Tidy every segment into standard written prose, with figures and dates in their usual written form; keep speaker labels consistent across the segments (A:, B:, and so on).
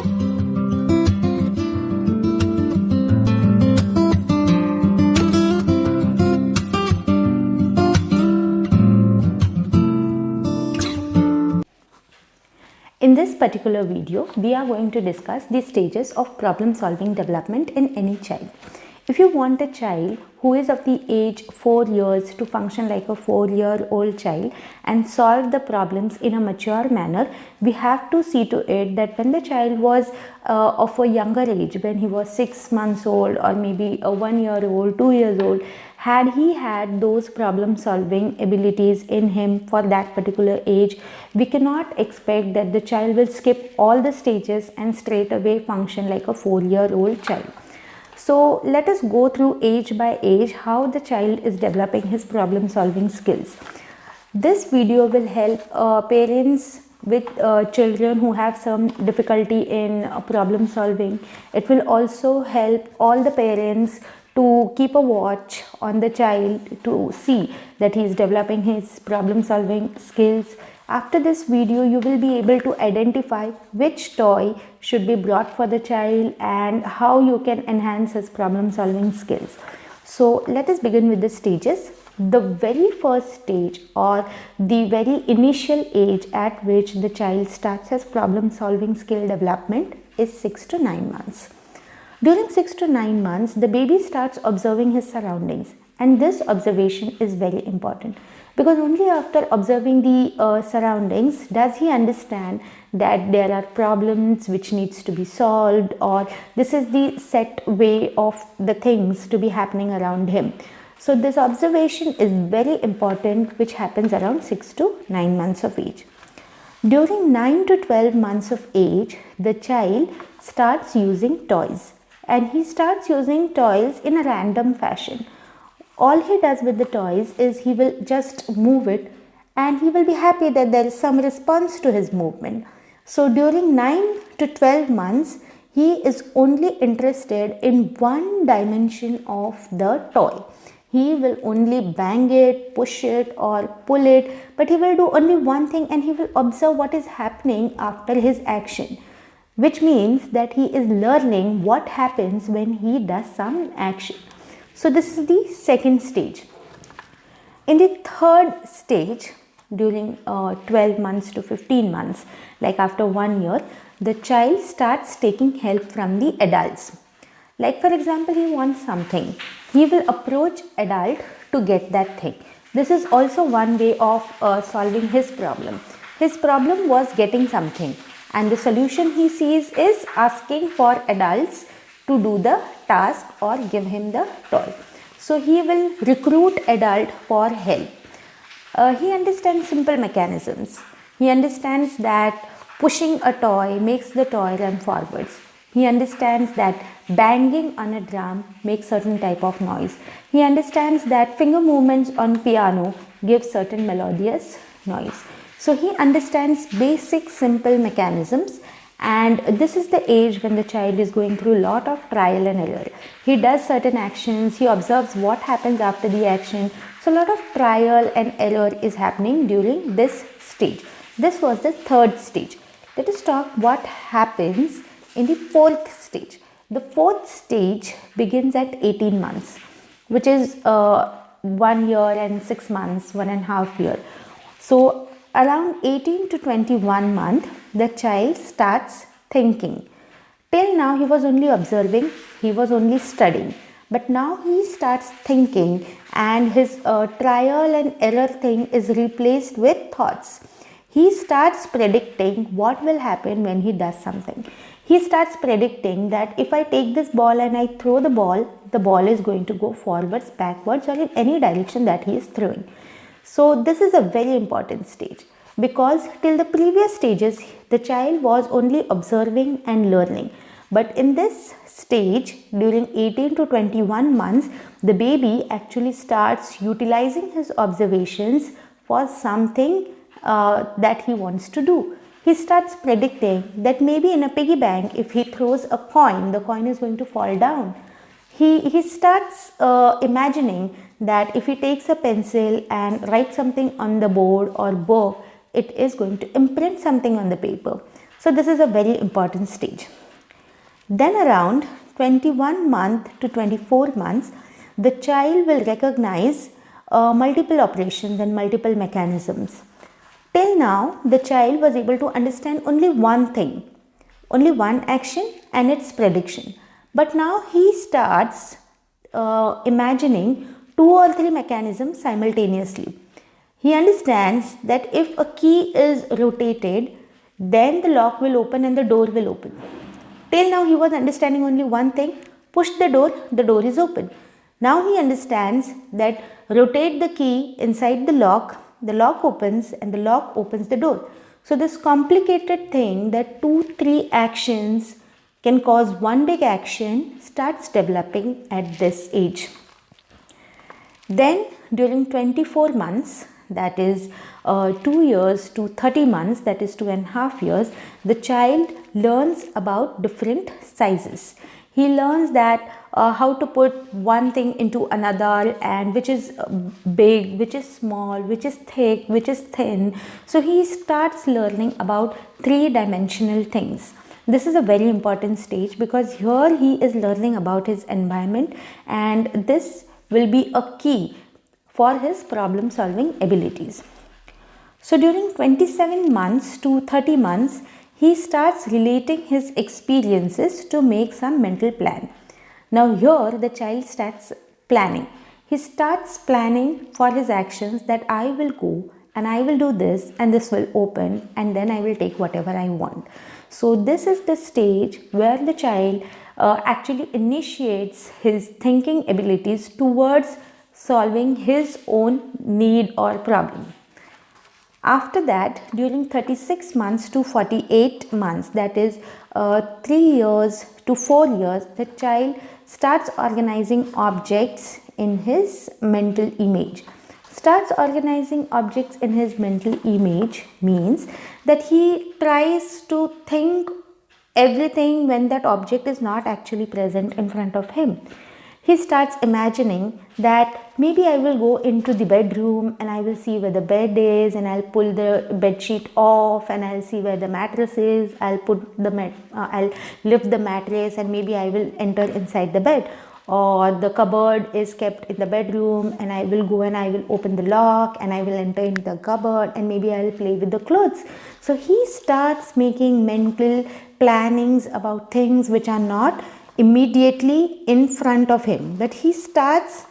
A: In this particular video, we are going to discuss the stages of problem-solving development in any child. If you want a child who is of the age 4 years to function like a 4-year-old child and solve the problems in a mature manner, we have to see to it that when the child was of a younger age, when he was 6 months old or maybe a 1 year old, 2 years old, had he had those problem solving abilities in him for that particular age, we cannot expect that the child will skip all the stages and straight away function like a 4-year-old child. So let us go through age by age how the child is developing his problem solving skills. This video will help parents with children who have some difficulty in problem solving. It will also help all the parents to keep a watch on the child to see that he is developing his problem solving skills. After this video, you will be able to identify which toy should be brought for the child and how you can enhance his problem solving skills. So let us begin with the stages. The very first stage or the very initial age at which the child starts his problem solving skill development is 6 to 9 months. During 6 to 9 months, the baby starts observing his surroundings, and this observation is very important because only after observing the surroundings does he understand that there are problems which needs to be solved, or this is the set way of the things to be happening around him. So this observation is very important, which happens around 6 to 9 months of age. During 9 to 12 months of age, the child starts using toys, and he starts using toys in a random fashion. All he does with the toys is he will just move it and he will be happy that there is some response to his movement. So during 9 to 12 months, he is only interested in one dimension of the toy. He will only bang it, push it or pull it, but he will do only one thing and he will observe what is happening after his action, which means that he is learning what happens when he does some action. So this is the second stage. In the third stage, during 12 months to 15 months, like after 1 year, the child starts taking help from the adults. Like for example, he wants something. He will approach adult to get that thing. This is also one way of solving his problem. His problem was getting something, and the solution he sees is asking for adults to do the task or give him the toy. So he will recruit adult for help. He understands simple mechanisms. He understands that pushing a toy makes the toy run forwards. He understands that banging on a drum makes certain type of noise. He understands that finger movements on piano give certain melodious noise. So he understands basic simple mechanisms, and this is the age when the child is going through a lot of trial and error. He does certain actions, he observes what happens after the action. So a lot of trial and error is happening during this stage. This was the third stage. Let us talk what happens in the fourth stage. The fourth stage begins at 18 months, which is 1 year and 6 months, 1.5 years. So around 18 to 21 months, the child starts thinking. Till now, he was only observing, he was only studying. But now he starts thinking, and his trial and error thing is replaced with thoughts. He starts predicting what will happen when he does something. He starts predicting that if I take this ball and I throw the ball is going to go forwards, backwards, or in any direction that he is throwing. So this is a very important stage, because till the previous stages, the child was only observing and learning. But in this stage, during 18 to 21 months, the baby actually starts utilizing his observations for something that he wants to do. He starts predicting that maybe in a piggy bank, if he throws a coin, the coin is going to fall down. He starts imagining that if he takes a pencil and writes something on the board or book, it is going to imprint something on the paper. So this is a very important stage. Then around 21 month to 24 months, the child will recognize multiple operations and multiple mechanisms. Till now, the child was able to understand only one thing, only one action and its prediction. But now he starts imagining two or three mechanisms simultaneously. He understands that if a key is rotated, then the lock will open and the door will open. Till now he was understanding only one thing, push the door is open. Now he understands that rotate the key inside the lock opens and the lock opens the door. So this complicated thing that 2-3 actions can cause one big action starts developing at this age. Then during 24 months, that is 2 years to 30 months, that is 2.5 years, the child learns about different sizes. He learns that how to put one thing into another, and which is big, which is small, which is thick, which is thin. So he starts learning about three-dimensional things. This is a very important stage because here he is learning about his environment, and this will be a key for his problem solving abilities. So during 27 months to 30 months, he starts relating his experiences to make some mental plan. Now here the child starts planning. He starts planning for his actions, that I will go and I will do this and this will open and then I will take whatever I want. So this is the stage where the child actually initiates his thinking abilities towards solving his own need or problem. After that, during 36 months to 48 months, that is 3 years to 4 years, the child starts organizing objects in his mental image. Starts organizing objects in his mental image means that he tries to think everything when that object is not actually present in front of him. He starts imagining that maybe I will go into the bedroom and I will see where the bed is, and I'll pull the bed sheet off and I'll see where the mattress is. I'll lift the mattress and maybe I will enter inside the bed. Or the cupboard is kept in the bedroom and I will go and I will open the lock and I will enter into the cupboard and maybe I'll play with the clothes. So he starts making mental plannings about things which are not immediately in front of him, but he starts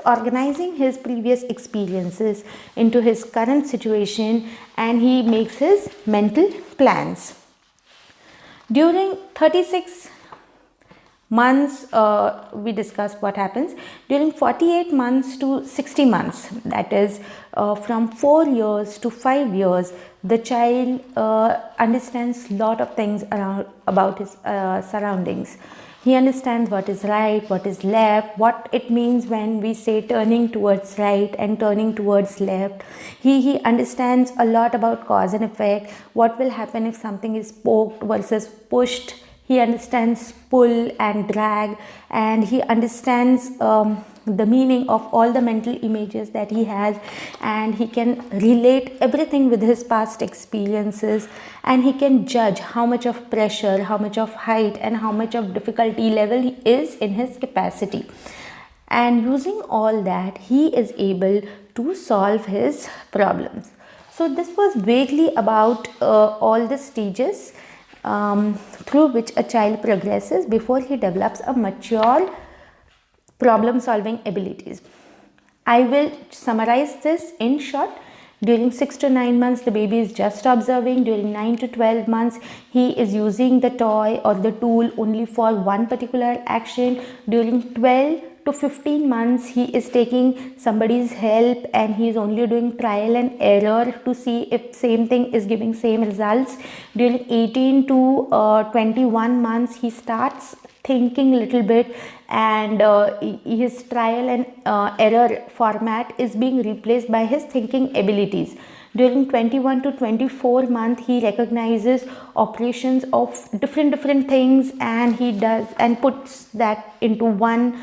A: organizing his previous experiences into his current situation, and he makes his mental plans. During 36 months, we discussed what happens. During 48 months to 60 months, that is from 4 years to 5 years, the child understands lot of things about his surroundings. He understands what is right, what is left, what it means when we say turning towards right and turning towards left. He understands a lot about cause and effect, what will happen if something is poked versus pushed. He understands pull and drag, and he understands the meaning of all the mental images that he has, and he can relate everything with his past experiences, and he can judge how much of pressure, how much of height, and how much of difficulty level he is in his capacity. And using all that, he is able to solve his problems. So this was vaguely about all the stages through which a child progresses before he develops a mature problem solving abilities. I will summarize this in short. During 6 to 9 months, the baby is just observing. During 9 to 12 months, he is using the toy or the tool only for one particular action. During 12 to 15 months, he is taking somebody's help and he is only doing trial and error to see if same thing is giving same results. During 18 to 21 months, he starts thinking a little bit, and his trial and error format is being replaced by his thinking abilities. During 21 to 24 month, he recognizes operations of different things, and he does and puts that into one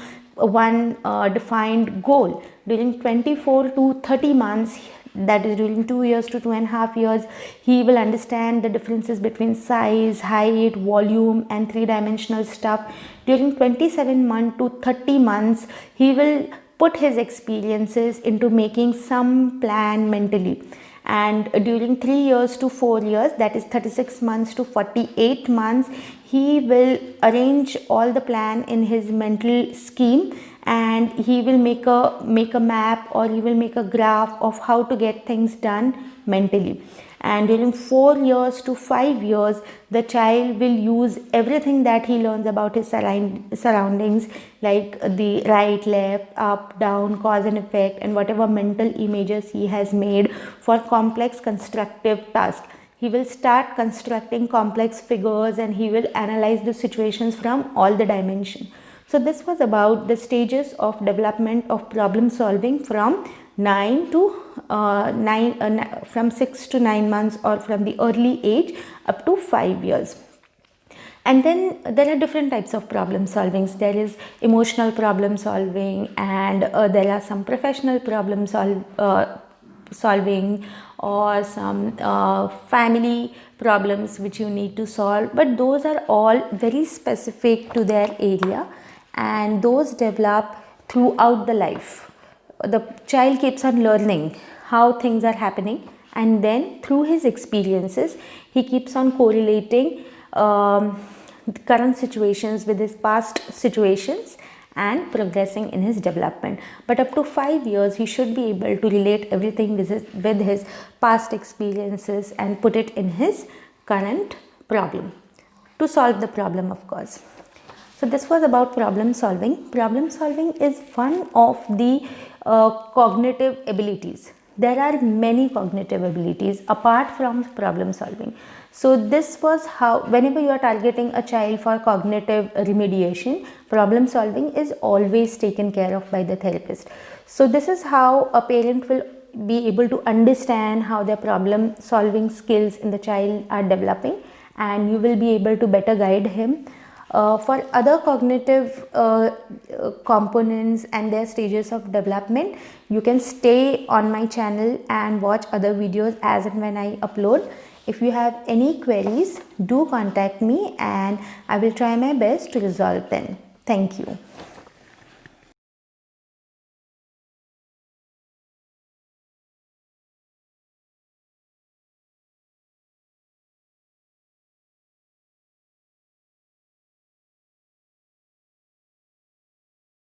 A: defined goal. During 24 to 30 months, that is during 2 years to 2.5 years, he will understand the differences between size, height, volume and three-dimensional stuff. During 27 months to 30 months, he will put his experiences into making some plan mentally. And during 3 years to 4 years, that is 36 months to 48 months, he will arrange all the plan in his mental scheme, and he will make a map, or he will make a graph of how to get things done mentally. And during 4 years to 5 years, the child will use everything that he learns about his surroundings, like the right, left, up, down, cause and effect, and whatever mental images he has made for complex constructive tasks. He will start constructing complex figures, and he will analyze the situations from all the dimensions. So this was about the stages of development of problem solving from 6 to 9 months, or from the early age up to 5 years. And then there are different types of problem solvings. There is emotional problem solving, and there are some professional problem solving, or some family problems which you need to solve. But those are all very specific to their area, and those develop throughout the life. The child keeps on learning how things are happening, and then through his experiences he keeps on correlating current situations with his past situations and progressing in his development. But up to 5 years, he should be able to relate everything with his past experiences and put it in his current problem to solve the problem, of course. So this was about problem solving. Problem solving is one of the cognitive abilities. There are many cognitive abilities apart from problem solving. So this was how, whenever you are targeting a child for cognitive remediation, problem solving is always taken care of by the therapist. So this is how a parent will be able to understand how their problem solving skills in the child are developing, and you will be able to better guide him. For other cognitive components and their stages of development, you can stay on my channel and watch other videos as and when I upload. If you have any queries, do contact me and I will try my best to resolve them. Thank you.